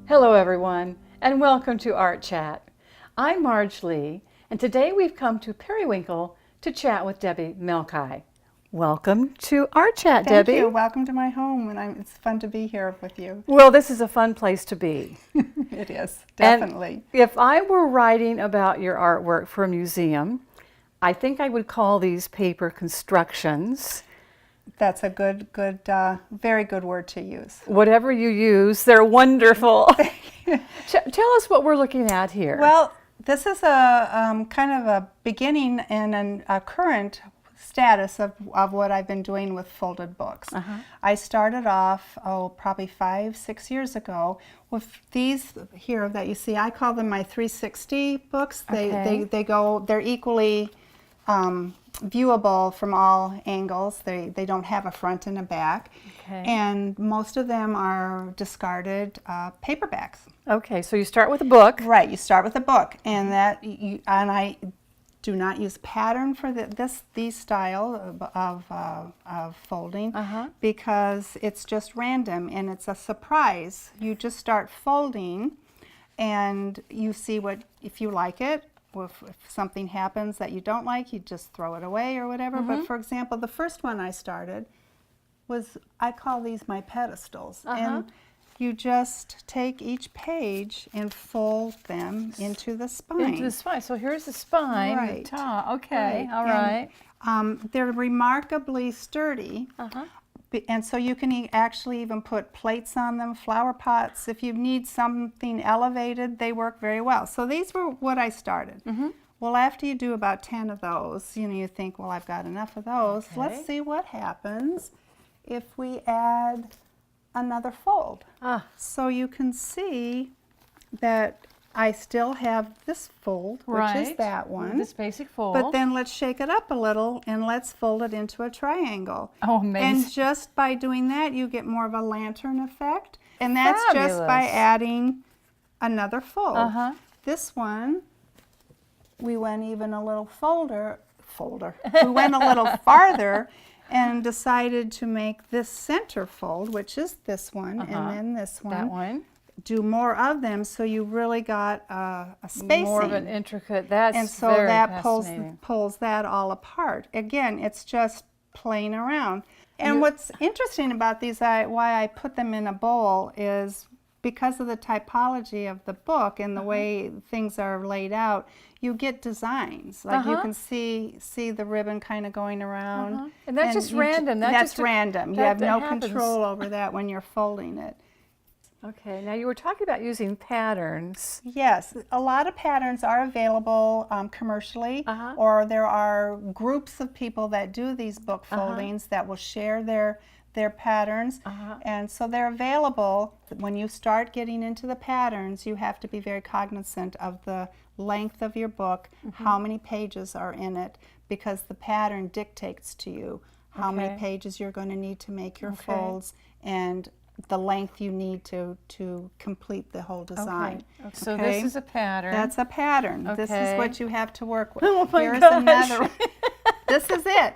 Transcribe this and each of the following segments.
Hello everyone, and welcome to Art Chat. I'm Marge Lee, and today we've come to Periwinkle to chat with Debbie Melchi. Welcome to Art Chat, Debbie. Thank you. Welcome to my home, and it's fun to be here with you. Well, this is a fun place to be. It is, definitely. And if I were writing about your artwork for a museum, I think I would call these paper constructions. That's a very good word to use. Whatever you use, they're wonderful. Tell us what we're looking at here. Well, this is a kind of a beginning and a current status of what I've been doing with folded books. I started off, probably 5-6 years ago with these here that you see. I call them my 360 books. They're equally viewable from all angles. They don't have a front and a back. Okay. And most of them are discarded paperbacks. Okay, so you start with a book. Right, you start with a book, and I do not use pattern for these style of folding because it's just random and it's a surprise. You just start folding, and you see if you like it. If something happens that you don't like, you just throw it away or whatever. But for example, the first one I started I call these my pedestals. And you just take each page and fold them into the spine. Into the spine. So here's the spine. Right. The top. Okay. Right. All right. They're remarkably sturdy. And so you can actually even put plates on them, flower pots. If you need something elevated, they work very well. So these were what I started. Well, after you do about 10 of those, you think, well, I've got enough of those. Okay. Let's see what happens if we add another fold. So you can see that I still have this fold, which is that one. This basic fold. But then let's shake it up a little and let's fold it into a triangle. Oh, amazing. And just by doing that, you get more of a lantern effect. And that's just by adding another fold. This one, we went even a little we went a little farther and decided to make this center fold, which is this one, and then this one. That one. Do more of them, so you really got a spacing. More of an intricate. That's and so very that fascinating. pulls that all apart. Again, it's just playing around. And what's interesting about these, why I put them in a bowl, is because of the typology of the book and the way things are laid out. You get designs, like you can see the ribbon kind of going around. And that's just random. That's random. You have no happens. control over that when you're folding it. Okay, now you were talking about using patterns. Yes, a lot of patterns are available commercially, or there are groups of people that do these book foldings that will share their patterns, and so they're available. When you start getting into the patterns, you have to be very cognizant of the length of your book, how many pages are in it, because the pattern dictates to you how many pages you're going to need to make your folds, and the length you need to complete the whole design. Okay. So this is a pattern. That's a pattern. This is what you have to work with. Oh my Here's gosh. another one. This is it.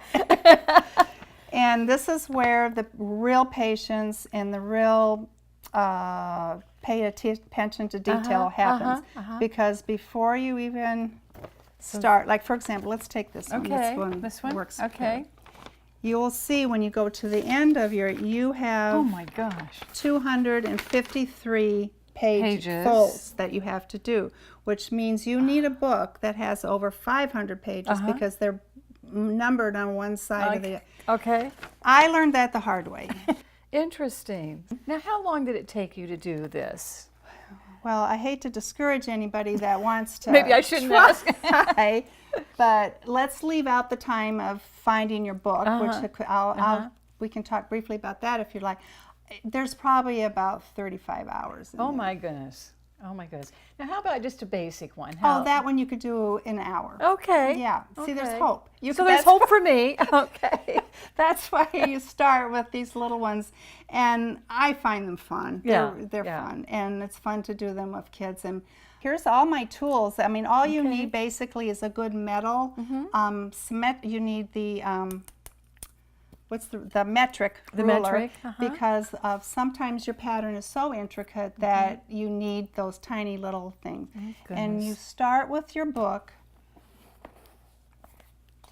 And this is where the real patience and the real pay attention to detail happens. Because before you even start, like for example, let's take this one. This one works. Okay. You will see when you go to the end of you have Oh my gosh. 253 pages folds that you have to do, which means you need a book that has over 500 pages because they're numbered on one side of the other. Okay. I learned that the hard way. Interesting. Now, how long did it take you to do this? Well, I hate to discourage anybody that wants to. Maybe I shouldn't ask. But let's leave out the time of finding your book, which we can talk briefly about that if you'd like. There's probably about 35 hours. Oh my goodness. Oh my goodness. Now, how about just a basic one? That one you could do in an hour. Okay. Yeah. See, there's hope. So there's hope for me. Okay. That's why you start with these little ones, and I find them fun. They're fun, and it's fun to do them with kids. And here's all my tools. I mean, all you need basically is a good metal. You need the what's the metric The ruler, metric, because of sometimes your pattern is so intricate that you need those tiny little things. And you start with your book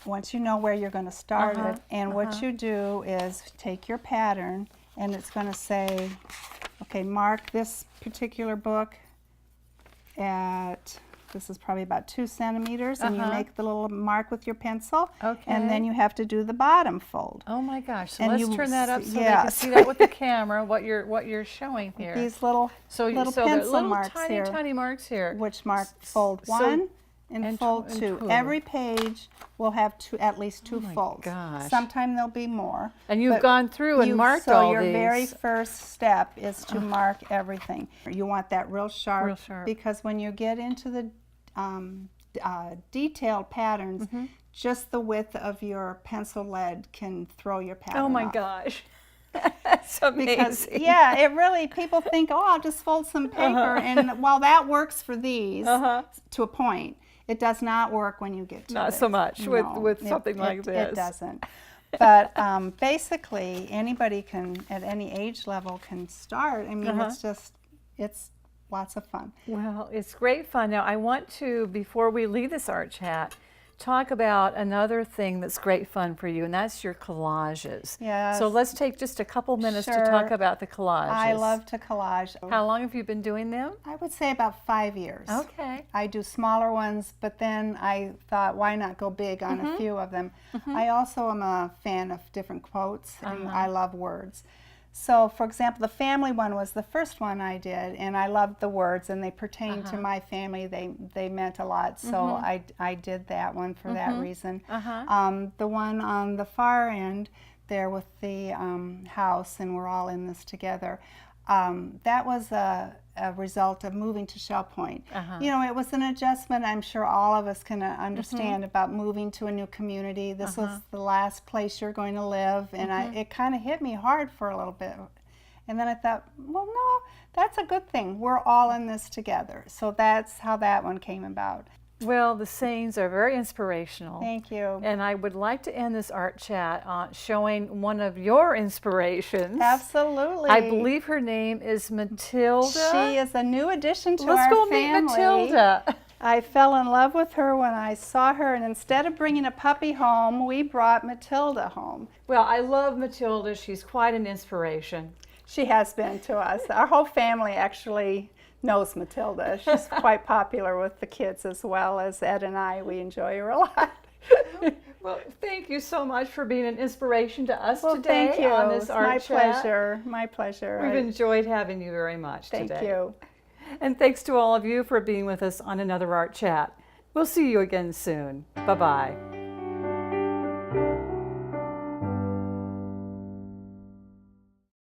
once you know where you're going to start it, and what you do is take your pattern, and it's going to say, okay, mark this particular book at, this is probably about 2 centimeters, and you make the little mark with your pencil, and then you have to do the bottom fold. Oh my gosh! So And let's turn that up so they can yes. see that with the camera. What you're showing here. These little little pencil little marks tiny here, tiny marks here, which mark fold 1 and fold 2. Every page will have at least 2 folds. Gosh. Sometime there'll be more. And you've gone through and marked so all your these. very first step is to mark everything. You want that real sharp, because when you get into the detailed patterns, just the width of your pencil lead can throw your pattern Oh my off. gosh. That's amazing. Because, yeah, it really, people think, oh, I'll just fold some paper, and while that works for these to a point, it does not work when you get to Not this. so much No, with something like this. It doesn't. But basically, anybody can, at any age level, can start. I mean, it's lots of fun. Well, it's great fun. Now, I want to, before we leave this art chat, talk about another thing that's great fun for you, and that's your collages. Yes. So let's take just a couple minutes to Sure. talk about the collages. I love to collage. How long have you been doing them? I would say about 5 years. Okay. I do smaller ones, but then I thought, why not go big on a few of them? I also am a fan of different quotes, and I love words. So, for example, the family one was the first one I did, and I loved the words, and they pertained to my family. They meant a lot, so I did that one for that reason. The one on the far end there with the house, and we're all in this together, that was a result of moving to Shell Point. You know, it was an adjustment. I'm sure all of us can understand about moving to a new community. This was the last place you're going to live, and it kind of hit me hard for a little bit. And then I thought, well, no, that's a good thing. We're all in this together. So that's how that one came about. Well, the sayings are very inspirational. Thank you. And I would like to end this art chat showing one of your inspirations. Absolutely. I believe her name is Matilda. She is a new addition to Let's our go family. meet Matilda. I fell in love with her when I saw her, and instead of bringing a puppy home, we brought Matilda home. Well, I love Matilda. She's quite an inspiration. She has been to us. Our whole family actually knows Matilda. She's quite popular with the kids as well as Ed and I. We enjoy her a lot. Well, thank you so much for being an inspiration to us Well, today thank you. on this art my chat. pleasure. My pleasure. We've enjoyed having you very much today. Thank you. And thanks to all of you for being with us on another art chat. We'll see you again soon. Bye-bye.